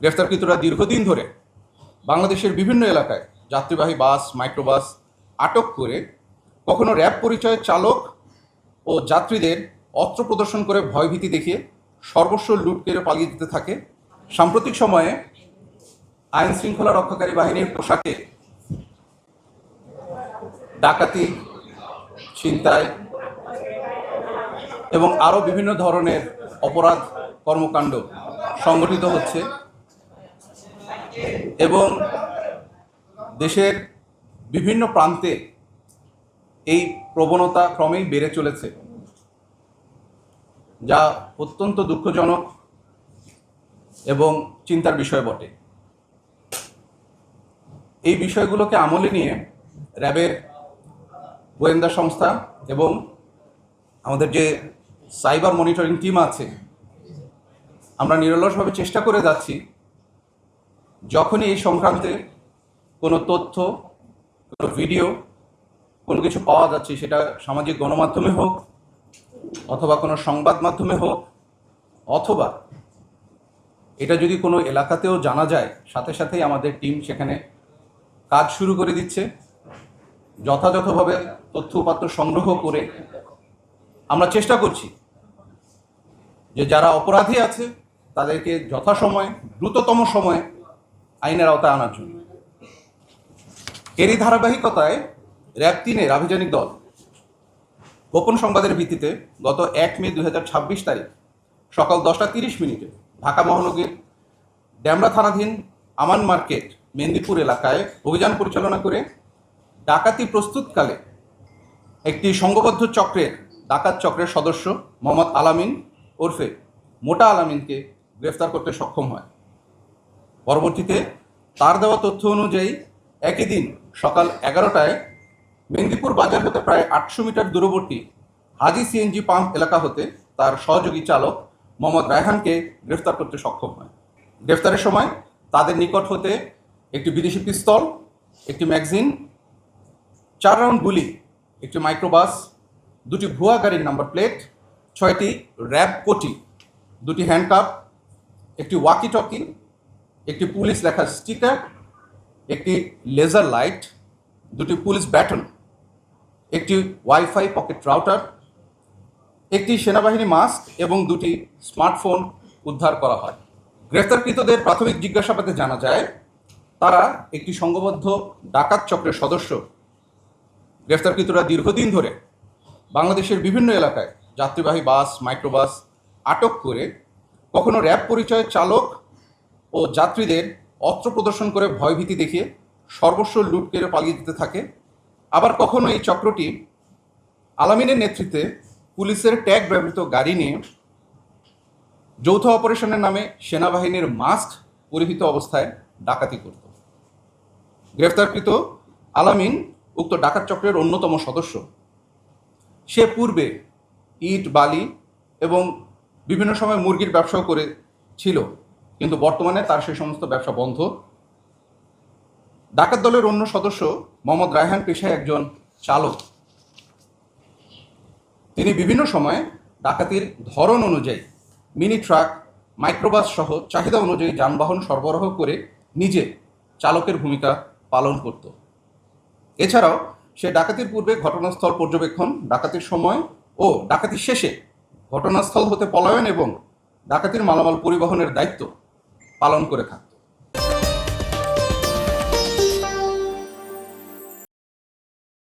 গ্রেফতারকৃতরা দীর্ঘদিন ধরে বাংলাদেশের বিভিন্ন এলাকায় যাত্রীবাহী বাস, মাইক্রোবাস আটক করে কখনো র্যাব পরিচয়ের চালক ও যাত্রীদের অস্ত্র প্রদর্শন করে ভয়ভীতি দেখিয়ে সর্বস্ব লুট করে পালিয়ে দিতে থাকে। সাম্প্রতিক সময়ে আইন শৃঙ্খলা রক্ষাকারী বাহিনীর পোশাকে ডাকাতি, ছিনতাই এবং আরও বিভিন্ন ধরনের অপরাধ কর্মকাণ্ড সংগঠিত হচ্ছে এবং দেশের বিভিন্ন প্রান্তে এই প্রবণতা ক্রমেই বেড়ে চলেছে, যা অত্যন্ত দুঃখজনক এবং চিন্তার বিষয় বটে। এই বিষয়গুলোকে আমলে নিয়ে র্যাবের গোয়েন্দা সংস্থা এবং আমাদের যে সাইবার মনিটরিং টিম আছে, আমরা নিরলসভাবে চেষ্টা করে যাচ্ছি যখনই এই সংক্রান্তে কোনো তথ্য, কোনো ভিডিও, কোনো কিছু পাওয়া যাচ্ছে, সেটা সামাজিক গণমাধ্যমে হোক অথবা কোনো সংবাদ মাধ্যমে হোক, অথবা এটা যদি কোনো এলাকাতেও জানা যায়, সাথে সাথেই আমাদের টিম সেখানে কাজ শুরু করে দিচ্ছে। যথাযথভাবে তথ্য উপাত্ত সংগ্রহ করে আমরা চেষ্টা করছি যে যারা অপরাধী আছে তাদেরকে যথাসময়ে, দ্রুততম সময়ে আইনের আওতায় আনার জন্য। এরই ধারাবাহিকতায় র্যাব 3-এর আভিযানিক দল গোপন সংবাদের ভিত্তিতে গত 1 মে 2026 তারিখ সকাল 10টা 30 মিনিটে ঢাকা মহানগরীর ডেমরা থানাধীন আমান মার্কেট মেহেন্দিপুর এলাকায় অভিযান পরিচালনা করে ডাকাতি প্রস্তুতকালে একটি সংঘবদ্ধ ডাকাত চক্রের সদস্য মোহাম্মদ আলামিন ওরফে মোটা আলামিনকে গ্রেফতার করতে সক্ষম হয়। পরবর্তীতে তার দেওয়া তথ্য অনুযায়ী একই দিন সকাল 11টায় মেহেন্দিপুর বাজার হতে প্রায় 800 মিটার দূরবর্তী হাজি সিএনজি পাম্প এলাকা হতে তার সহযোগী চালক মোহাম্মদ রায়হানকে গ্রেফতার করতে সক্ষম হয়। গ্রেফতারের সময় তাদের নিকট হতে একটি বিদেশি পিস্তল, একটি ম্যাগাজিন, 4 রাউন্ড গুলি, একটি মাইক্রোবাস, 2টি ভুয়া গাড়ির নাম্বার প্লেট, 6টি র্যাব কোটি, 2টি হ্যান্ডকাপ, একটি ওয়াকি টকি, একটি পুলিশ লেখা স্টিকার, একটি লেজার লাইট, 2টি পুলিশ ব্যাটন, একটি ওয়াইফাই পকেট রাউটার, একটি সেনাবাহিনী মাস্ক এবং 2টি স্মার্টফোন উদ্ধার করা হয়। গ্রেফতারকৃতদের প্রাথমিক জিজ্ঞাসাবাদে জানা যায় তারা একটি সংঘবদ্ধ ডাকাত চক্রের সদস্য। গ্রেফতারকৃতরা দীর্ঘদিন ধরে বাংলাদেশের বিভিন্ন এলাকায় যাত্রীবাহী বাস, মাইক্রোবাস আটক করে কখনো র্যাব পরিচয়ের চালক ও যাত্রীদের অস্ত্র প্রদর্শন করে ভয়ভীতি দেখিয়ে সর্বস্ব লুট করে পালিয়ে দিতে থাকে। আবার কখনো এই চক্রটি আলামিনের নেতৃত্বে পুলিশের ট্যাগ ব্যবহৃত গাড়ি নিয়ে যৌথ অপারেশনের নামে সেনাবাহিনীর মাস্ক পরিহিত অবস্থায় ডাকাতি করত। গ্রেফতারকৃত আলামিন উক্ত ডাকাত চক্রের অন্যতম সদস্য। সে পূর্বে ইট, বালি এবং বিভিন্ন সময় মুরগির ব্যবসাও করেছিল, কিন্তু বর্তমানে তার সেই সমস্ত ব্যবসা বন্ধ। ডাকাত দলের অন্য সদস্য মোহাম্মদ রায়হান পেশায় একজন চালক। তিনি বিভিন্ন সময়ে ডাকাতির ধরন অনুযায়ী মিনি ট্রাক, মাইক্রোবাস সহ চাহিদা অনুযায়ী যানবাহন সরবরাহ করে নিজে চালকের ভূমিকা পালন করত। এছাড়াও সে ডাকাতির পূর্বে ঘটনাস্থল পর্যবেক্ষণ, ডাকাতির সময় ও ডাকাতির শেষে ঘটনাস্থল হতে পলায়ন এবং ডাকাতির মালামাল পরিবহনের দায়িত্ব পালন করে থাকে।